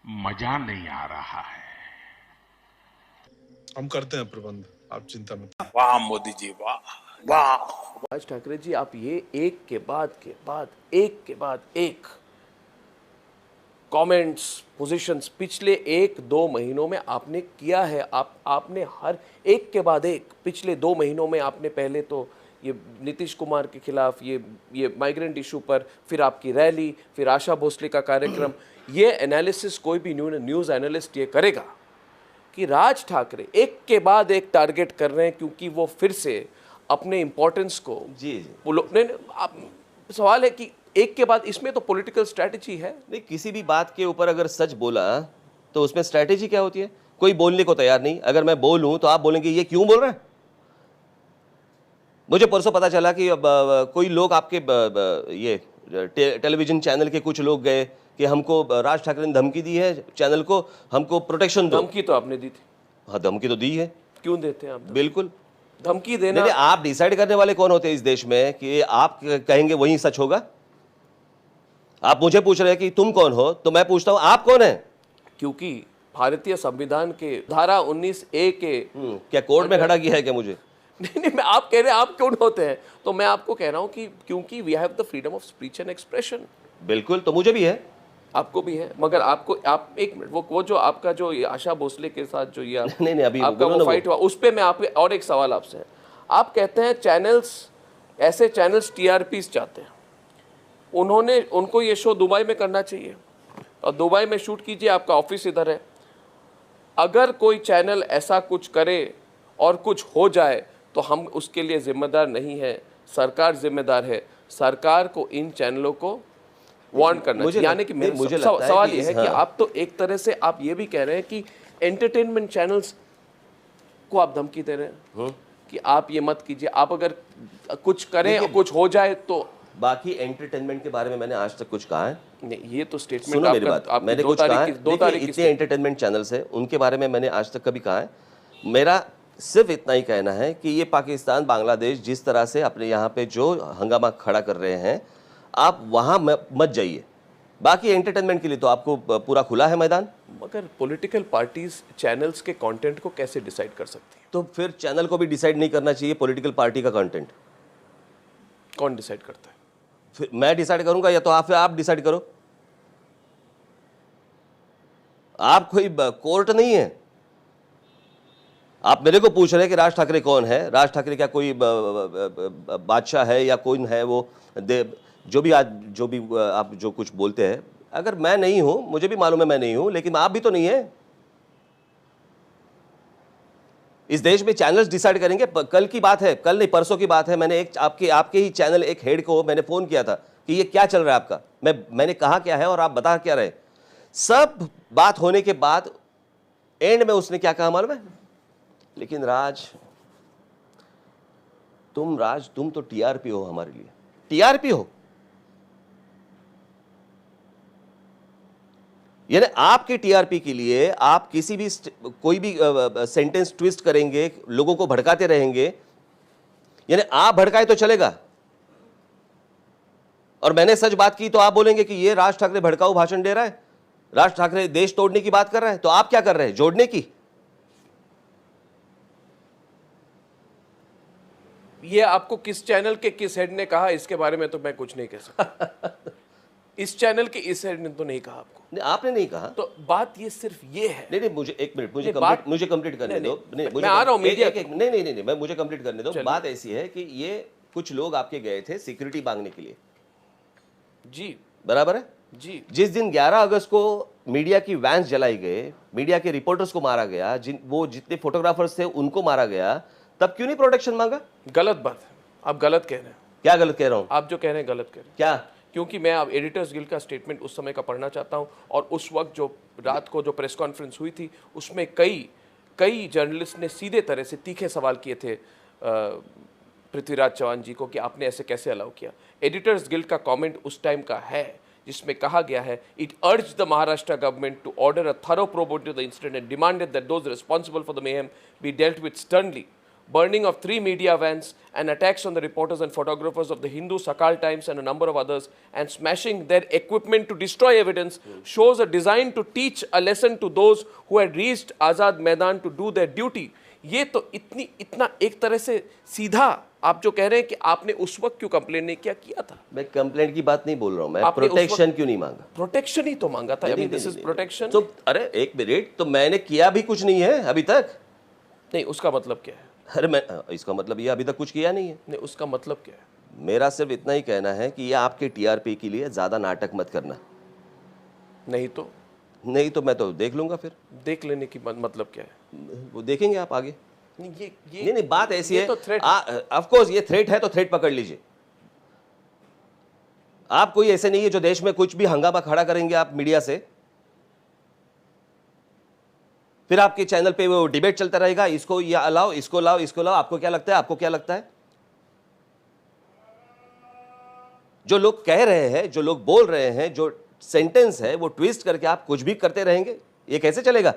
मजा नहीं आ रहा है। हम करते हैं प्रबंध, आप चिंता मत। वाह मोदी जी, वाह वाह। राज ठाकरे जी, आप ये एक के बाद एक कमेंट्स, पोजीशंस पिछले 1-2 महीनों में आपने किया है। आपने हर एक के बाद एक पिछले 2 महीनों में आपने पहले तो ये नीतीश कुमार के खिलाफ ये माइग्रेंट इशू पर, फिर आपकी रैली, फिर आशा भोसले का कार्यक्रम, ये एनालिसिस कोई भी न्यूज़ एनालिस्ट ये करेगा कि राज ठाकरे एक के बाद एक टारगेट कर रहे हैं, क्योंकि वो फिर से अपने इंपॉर्टेंस को जी सवाल है कि एक के बाद, इसमें तो पॉलिटिकल स्ट्रेटजी है। नहीं, किसी भी बात के ऊपर अगर सच बोला तो उसमें स्ट्रेटेजी क्या होती है? कोई बोलने को तैयार नहीं, अगर मैं बोलूं तो आप बोलेंगे ये क्यों बोल रहा है। मुझे परसों पता चला कि कोई लोग आपके ये टेलीविजन चैनल के कुछ लोग गए कि हमको राज ठाकरे ने धमकी दी है चैनल को, हमको प्रोटेक्शन दो। धमकी तो आपने दी थी। हाँ, धमकी तो दी है। क्यों देते हैं आप? बिल्कुल धमकी देना। नहीं, आप डिसाइड करने वाले कौन होते हैं इस देश में कि आप कहेंगे वही सच होगा? आप मुझे पूछ रहे हैं कि तुम कौन हो, तो मैं पूछता हूं आप कौन है? क्योंकि भारतीय संविधान के धारा 19A के क्या कोर्ट में खड़ा किया है क्या मुझे? नहीं, मैं आप कह रहे हैं आप कौन होते हैं, तो मैं आपको कह रहा हूं कि क्योंकि we have the freedom of speech and expression. बिल्कुल, तो मुझे भी है, आपको भी है, मगर आप एक मिनट, वो जो आपका जो ये आशा भोसले के साथ जो ये नहीं, अभी आपका वो फाइट हुआ, उस पे मैं आप और एक सवाल आपसे है। आप कहते हैं ऐसे चैनल्स टीआरपीस चाहते हैं, उनको ये शो दुबई में करना चाहिए और दुबई में शूट कीजिए, आपका ऑफिस इधर है। अगर कोई चैनल ऐसा कुछ करे और कुछ हो जाए तो हम उसके लिए जिम्मेदार नहीं है, सरकार जिम्मेदार है। सरकार को इन चैनलों को वार्न करना चाहिए। यानी कि मुझे सवाल ये है कि आप तो एक तरह से आप ये भी कह रहे हैं कि एंटरटेनमेंट चैनल्स को आप धमकी दे रहे हैं कि आप ये मत कीजिए, आप अगर कुछ करें और कुछ हो जाए तो। बाकी एंटरटेनमेंट के बारे में मैंने आज तक कुछ कहा है नहीं, ये तो स्टेटमेंट सुनो मेरी बात, मैंने कुछ कहा है? देखिए, इतने एंटरटेनमेंट चैनल्स हैं, उनके बारे में मैंने आज तक कभी कहा है? मेरा सिर्फ इतना ही कहना है कि ये पाकिस्तान, बांग्लादेश जिस तरह से अपने यहाँ पे जो हंगामा खड़ा कर रहे हैं, आप वहाँ मत जाइए। बाकी एंटरटेनमेंट के लिए तो आपको पूरा खुला है मैदान। मगर पॉलिटिकल पार्टीज चैनल्स के कंटेंट को कैसे डिसाइड कर सकती है? तो फिर चैनल को भी डिसाइड नहीं करना चाहिए पॉलिटिकल पार्टी का कंटेंट? कौन डिसाइड करता है? फिर मैं डिसाइड करूंगा या तो आप डिसाइड करो? आप कोई कोर्ट नहीं है। आप मेरे को पूछ रहे हैं कि राज ठाकरे कौन है? राज ठाकरे क्या कोई बादशाह है या कौन है? वो जो भी आप जो कुछ बोलते हैं, अगर मैं नहीं हूं, मुझे भी मालूम है मैं नहीं हूं, लेकिन आप भी तो नहीं है। इस देश में चैनल्स डिसाइड करेंगे। कल की बात है, कल नहीं परसों की बात है, मैंने एक आपके ही चैनल एक हेड को मैंने फोन किया था कि ये क्या चल रहा है आपका। मैंने कहा क्या है और आप बता क्या रहे। सब बात होने के बाद एंड में उसने क्या कहा मालूम है? लेकिन तुम तो टीआरपी हो, हमारे लिए टीआरपी हो। यानी आपके टीआरपी के लिए आप किसी भी कोई भी सेंटेंस ट्विस्ट करेंगे, लोगों को भड़काते रहेंगे। यानी आप भड़काए तो चलेगा, और मैंने सच बात की तो आप बोलेंगे कि ये राज ठाकरे भड़काऊ भाषण दे रहा है, राज ठाकरे देश तोड़ने की बात कर रहा है। तो आप क्या कर रहे हैं? जोड़ने की। ये आपको किस चैनल के किस हेड ने कहा, इसके बारे में तो मैं कुछ नहीं कह सकता। इस चैनल के इस हेड ने तो नहीं कहा आपको। नहीं, आपने नहीं कहा। तो बात ये सिर्फ ये है। नहीं, मुझे एक मिनट, मुझे कंप्लीट करने दो। मैं आ रहा हूं मीडिया। नहीं, मैं मुझे कंप्लीट करने दो। बात ऐसी है कि ये कुछ लोग आपके गए थे सिक्योरिटी मांगने के लिए। जी, बराबर है जी। जिस दिन 11 अगस्त को मीडिया की वैन्स जलाई गए, मीडिया के रिपोर्टर्स को मारा गया, जितने फोटोग्राफर्स थे उनको मारा गया, तब क्यों नहीं प्रोटेक्शन मांगा? गलत बात है, आप गलत कह रहे हैं। क्या गलत कह रहा हूं? आप जो कह रहे हैं गलत कह रहे हैं। क्या? क्योंकि मैं अब एडिटर्स गिल्ड का स्टेटमेंट उस समय का पढ़ना चाहता हूं, और उस वक्त जो रात को जो प्रेस कॉन्फ्रेंस हुई थी, उसमें कई जर्नलिस्ट ने सीधे तरह से तीखे सवाल किए थे पृथ्वीराज चौहान जी को कि आपने ऐसे कैसे अलाउ किया। एडिटर्स गिल्ड का कमेंट उस टाइम का है, जिसमें कहा गया है, it urge the Maharashtra government to order a thorough probe into the incident and demanded that those responsible for the mayhem be dealt with sternly. burning of 3 media vans, and attacks on the reporters and photographers of the Hindu, Sakal Times, and a number of others, and smashing their equipment to destroy evidence, shows a design to teach a lesson to those who had reached Azad Maidan to do their duty. ये तो इतना एक तरह से सीधा आप जो कह रहे हैं कि आपने उस वक्त क्यों कंप्लेंट नहीं किया था। मैं कंप्लेंट की बात नहीं बोल रहा हूँ, मैं प्रोटेक्शन क्यों नहीं मांगा। प्रोटेक्शन ही तो मांगा था। This is protection. तो अरे एक मिनट, तो मैंने किया भी कुछ नहीं है अभी तक। नहीं, उसका मतलब क्या है? अरे मैं इसका मतलब ये अभी तक कुछ किया नहीं है। नहीं, उसका मतलब क्या है? मेरा सिर्फ इतना ही कहना है कि ये आपके टीआरपी के लिए ज्यादा नाटक मत करना। नहीं तो मैं तो देख लूंगा। फिर देख लेने की मतलब क्या है? वो देखेंगे आप आगे। नहीं, बात ऐसी है, तो ऑफ कोर्स ये थ्रेट है तो थ्रेट पकड़ लीजिए। आप कोई ऐसे नहीं है जो देश में कुछ भी हंगामा खड़ा करेंगे आप मीडिया से, फिर आपके चैनल पे वो डिबेट चलता रहेगा, इसको ये अलाओ, इसको लाओ, इसको लाओ। आपको क्या लगता है? आपको क्या लगता है? जो लोग कह रहे हैं, जो लोग बोल रहे हैं, जो सेंटेंस है वो ट्विस्ट करके आप कुछ भी करते रहेंगे, ये कैसे चलेगा?